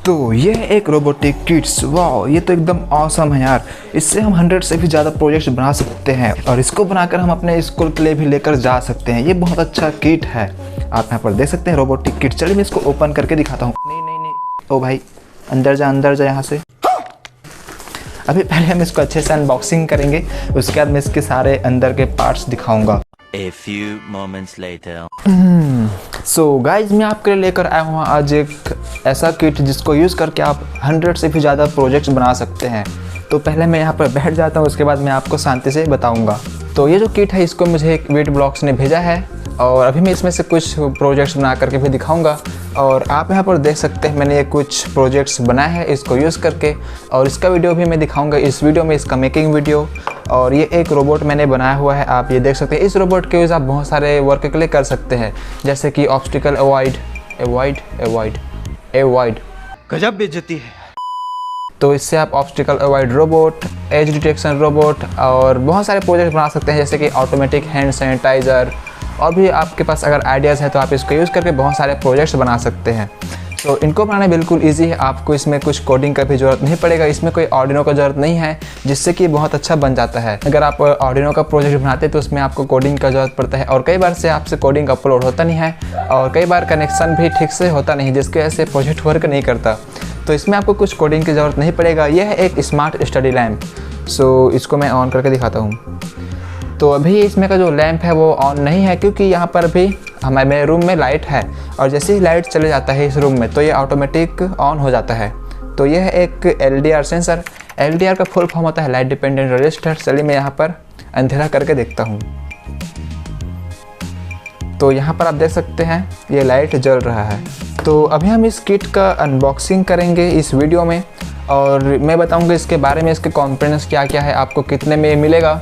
तो ये है एक रोबोटिक किट्स। वाह, ये तो एकदम ऑसम है यार। इससे हम 100 से भी ज़्यादा प्रोजेक्ट्स बना सकते हैं और इसको बनाकर हम अपने स्कूल के लिए भी लेकर जा सकते हैं। ये बहुत अच्छा किट है, आप यहाँ पर देख सकते हैं रोबोटिक किट। चलिए मैं इसको ओपन करके दिखाता हूँ। नहीं, ओ भाई अंदर जा यहाँ से। अभी पहले हम इसको अच्छे से अनबॉक्सिंग करेंगे, उसके बाद मैं इसके सारे अंदर के पार्ट्स दिखाऊंगा। A few moments later. So guys, मैं आपके लिए लेकर आया हूँ आज एक ऐसा किट जिसको यूज़ करके आप 100 से भी ज़्यादा प्रोजेक्ट्स बना सकते हैं। तो पहले मैं यहाँ पर बैठ जाता हूँ, उसके बाद मैं आपको शांति से बताऊँगा। तो ये जो किट है इसको मुझे एक वेट ब्लॉक्स ने भेजा है और अभी मैं इसमें से कुछ प्रोजेक्ट्स बना करके भी दिखाऊंगा। और आप यहाँ पर देख सकते हैं मैंने ये कुछ प्रोजेक्ट्स बनाए हैं इसको यूज़ करके, और इसका वीडियो भी मैं दिखाऊंगा इस वीडियो में, इसका मेकिंग वीडियो। और ये एक रोबोट मैंने बनाया हुआ है, आप ये देख सकते हैं। इस रोबोट के यूज़ आप बहुत सारे वर्क के लिए कर सकते हैं, जैसे कि ऑब्स्टिकल अवॉइड। गजब बेइज्जती है। तो इससे आप obstacle avoid robot, as detection robot और बहुत सारे प्रोजेक्ट बना सकते हैं, जैसे कि ऑटोमेटिक हैंड सैनिटाइज़र। और भी आपके पास अगर आइडियाज़ हैं तो आप इसको यूज़ करके बहुत सारे प्रोजेक्ट्स बना सकते हैं। तो इनको बनाना बिल्कुल इजी है, आपको इसमें कुछ कोडिंग का भी ज़रूरत नहीं पड़ेगा। इसमें कोई आर्डिनो का ज़रूरत नहीं है, जिससे कि बहुत अच्छा बन जाता है। अगर आप आर्डिनो का प्रोजेक्ट बनाते हैं तो उसमें आपको कोडिंग का ज़रूरत पड़ता है, और कई बार से आपसे कोडिंग अपलोड होता नहीं है, और कई बार कनेक्शन भी ठीक से होता नहीं, जिसकी वजह से प्रोजेक्ट वर्क नहीं करता। तो इसमें आपको कुछ कोडिंग की ज़रूरत नहीं पड़ेगा। यह है एक स्मार्ट स्टडी लैम्प। सो इसको मैं ऑन करके दिखाता हूँ। तो अभी इसमें का जो लैंप है वो ऑन नहीं है, क्योंकि यहाँ पर अभी हमारे मेरे रूम में लाइट है, और जैसे ही लाइट चले जाता है इस रूम में तो ये ऑटोमेटिक ऑन हो जाता है। तो ये है एक LDR सेंसर। LDR का फुल फॉर्म होता है लाइट डिपेंडेंट रजिस्टर। चलिए मैं यहाँ पर अंधेरा करके देखता हूँ। तो यहाँ पर आप देख सकते हैं ये लाइट जल रहा है। तो अभी हम इस किट का अनबॉक्सिंग करेंगे इस वीडियो में, और मैं बताऊंगा इसके बारे में, इसके कंपोनेंट्स क्या क्या है, आपको कितने में मिलेगा।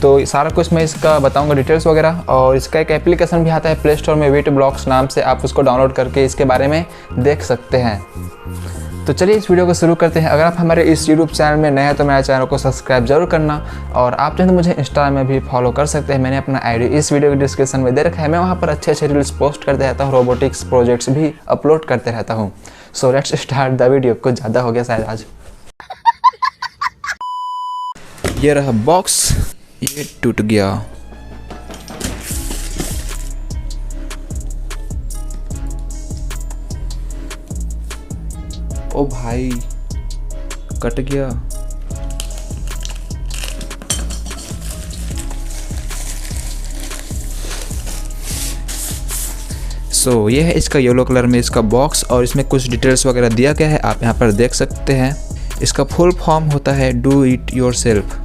तो सारा कुछ मैं इसका बताऊंगा, डिटेल्स वगैरह। और इसका एक एप्लीकेशन भी आता है प्ले स्टोर में, वेट ब्लॉक्स नाम से, आप उसको डाउनलोड करके इसके बारे में देख सकते हैं। तो चलिए इस वीडियो को शुरू करते हैं। अगर आप हमारे इस यूट्यूब चैनल में नए हैं तो मेरे चैनल को सब्सक्राइब जरूर करना, और आप चाहें तो मुझे इंस्टाग्राम में भी फॉलो कर सकते हैं। मैंने अपना आईडी इस वीडियो के डिस्क्रिप्शन में दे रखा है। मैं वहाँ पर अच्छे अच्छे रील्स पोस्ट करते रहता हूँ, रोबोटिक्स प्रोजेक्ट्स भी अपलोड करते रहता हूँ। So let's start the video. कुछ ज़्यादा हो गया शायद आज। ये रहा बॉक्स, ये टूट गया। ओ भाई कट गया। सो ये है इसका येलो कलर में इसका बॉक्स, और इसमें कुछ डिटेल्स वगैरह दिया गया है, आप यहाँ पर देख सकते हैं। इसका फुल फॉर्म होता है डू इट योरसेल्फ।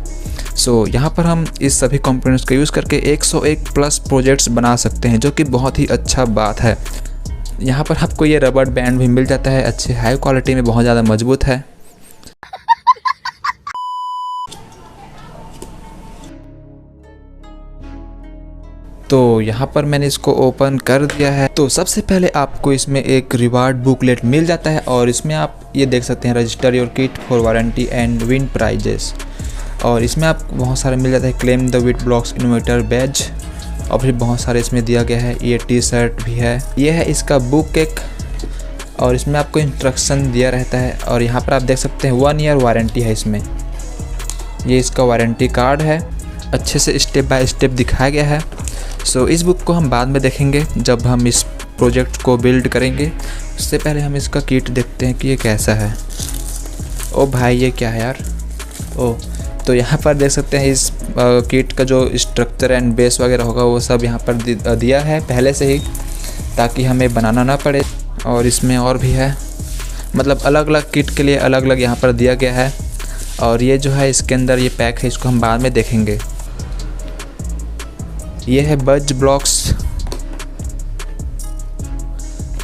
सो यहाँ पर हम इस सभी कंपोनेंट्स का यूज़ करके 101 प्लस प्रोजेक्ट्स बना सकते हैं, जो कि बहुत ही अच्छा बात है। यहाँ पर आपको ये रबर बैंड भी मिल जाता है, अच्छे हाई क्वालिटी में, बहुत ज़्यादा मजबूत है। तो यहाँ पर मैंने इसको ओपन कर दिया है। तो सबसे पहले आपको इसमें एक रिवार्ड बुकलेट मिल जाता है, और इसमें आप ये देख सकते हैं register your kit for warranty and win prizes. और इसमें आपको बहुत सारे मिल जाता है, claim the wet blocks innovator badge, और फिर बहुत सारे इसमें दिया गया है। ये टी-शर्ट भी है, ये है इसका बुक केक, और इसमें आपको इंस्ट्रक्शन दिया रहता है। और यहाँ पर आप देख सकते हैं 1 ईयर वारंटी है इसमें। ये इसका वारंटी कार्ड है, अच्छे से स्टेप बाय स्टेप दिखाया गया है। सो इस बुक को हम बाद में देखेंगे जब हम इस प्रोजेक्ट को बिल्ड करेंगे। उससे पहले हम इसका किट देखते हैं कि ये कैसा है। ओ भाई ये क्या है यार। ओ तो यहाँ पर देख सकते हैं इस किट का जो स्ट्रक्चर एंड बेस वगैरह होगा वो सब यहाँ पर दिया है पहले से ही, ताकि हमें बनाना ना पड़े। और इसमें और भी है, मतलब अलग अलग किट के लिए अलग अलग यहाँ पर दिया गया है। और ये जो है इसके अंदर ये पैक है, इसको हम बाद में देखेंगे। ये है बज ब्लॉक्स,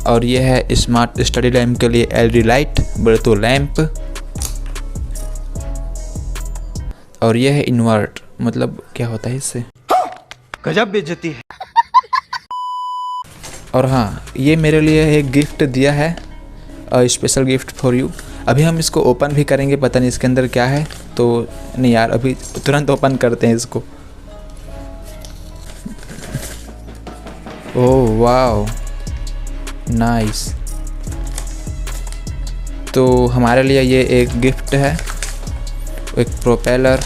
और ये है स्मार्ट स्टडी लैम्प के लिए LED लाइट, बर्तो लैम्प, और ये है इन्वर्ट, मतलब क्या होता है इससे। गजब बेइज्जती है। और हाँ, ये मेरे लिए एक गिफ्ट दिया है, स्पेशल गिफ्ट फॉर यू। अभी हम इसको ओपन भी करेंगे, पता नहीं इसके अंदर क्या है। तो नहीं यार, अभी तुरंत ओपन करते हैं इसको। Oh wow nice. तो हमारे लिए ये एक गिफ्ट है, एक प्रोपेलर।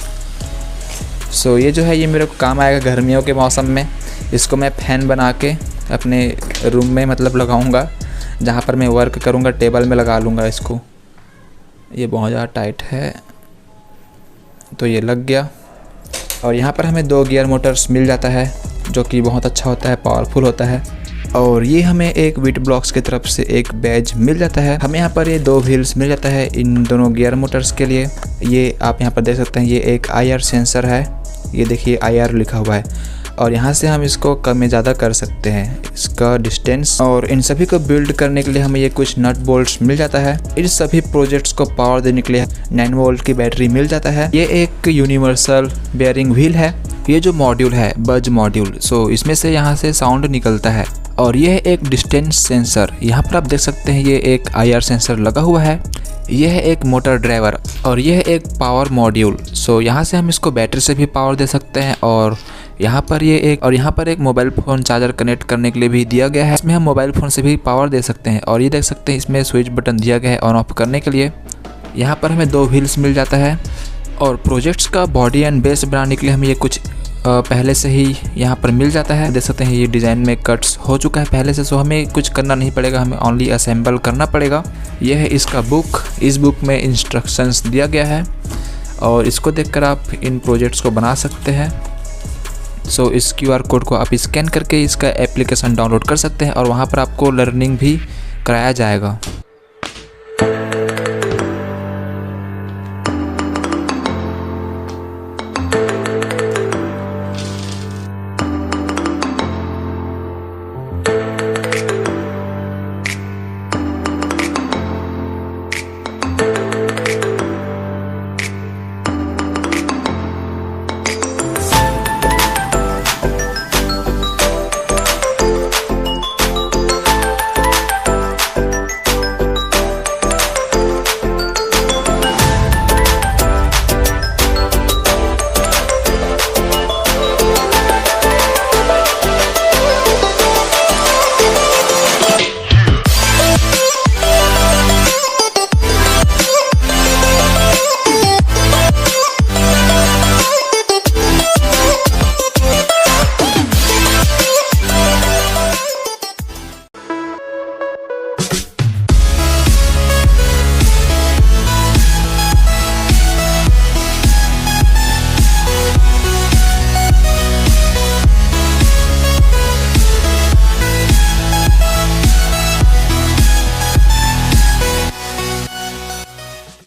सो ये जो है ये मेरे को काम आएगा गर्मियों के मौसम में। इसको मैं फ़ैन बना के अपने रूम में मतलब लगाऊंगा, जहाँ पर मैं वर्क करूँगा टेबल में लगा लूँगा इसको। ये बहुत ज़्यादा टाइट है, तो ये लग गया। और यहाँ पर हमें 2 गियर मोटर्स मिल जाता है, जो कि बहुत अच्छा होता है, पावरफुल होता है। और ये हमें एक विट ब्लॉक्स की तरफ से एक बैज मिल जाता है। हमें यहाँ पर ये 2 व्हील्स मिल जाता है इन दोनों गियर मोटर्स के लिए। ये आप यहाँ पर देख सकते हैं, ये एक IR सेंसर है, ये देखिए IR लिखा हुआ है। और यहाँ से हम इसको कम में ज़्यादा कर सकते हैं, इसका डिस्टेंस। और इन सभी को बिल्ड करने के लिए हमें ये कुछ नट बोल्ट्स मिल जाता है। इन सभी प्रोजेक्ट्स को पावर देने के लिए 9 वोल्ट की बैटरी मिल जाता है। ये एक यूनिवर्सल बेयरिंग व्हील है। ये जो मॉड्यूल है बज मॉड्यूल, सो इसमें से यहाँ से साउंड निकलता है। और ये है एक डिस्टेंस सेंसर, यहाँ पर आप देख सकते हैं ये एक IR सेंसर लगा हुआ है। यह है एक मोटर ड्राइवर और यह है एक पावर मॉड्यूल। सो यहाँ से हम इसको बैटरी से भी पावर दे सकते हैं। और यहाँ पर एक मोबाइल फ़ोन चार्जर कनेक्ट करने के लिए भी दिया गया है। इसमें हम मोबाइल फ़ोन से भी पावर दे सकते हैं। और ये देख सकते हैं इसमें स्विच बटन दिया गया है ऑन ऑफ करने के लिए। यहाँ पर हमें 2 व्हील्स मिल जाता है। और प्रोजेक्ट्स का बॉडी एंड बेस बनाने के लिए हमें ये कुछ पहले से ही यहाँ पर मिल जाता है। देख सकते हैं ये डिज़ाइन में कट्स हो चुका है पहले से, सो हमें कुछ करना नहीं पड़ेगा, हमें ओनली असेंबल करना पड़ेगा। यह है इसका बुक। इस बुक में इंस्ट्रक्शंस दिया गया है और इसको देखकर आप इन प्रोजेक्ट्स को बना सकते हैं। सो इस QR कोड को आप स्कैन करके इसका एप्लीकेशन डाउनलोड कर सकते हैं और वहाँ पर आपको लर्निंग भी कराया जाएगा।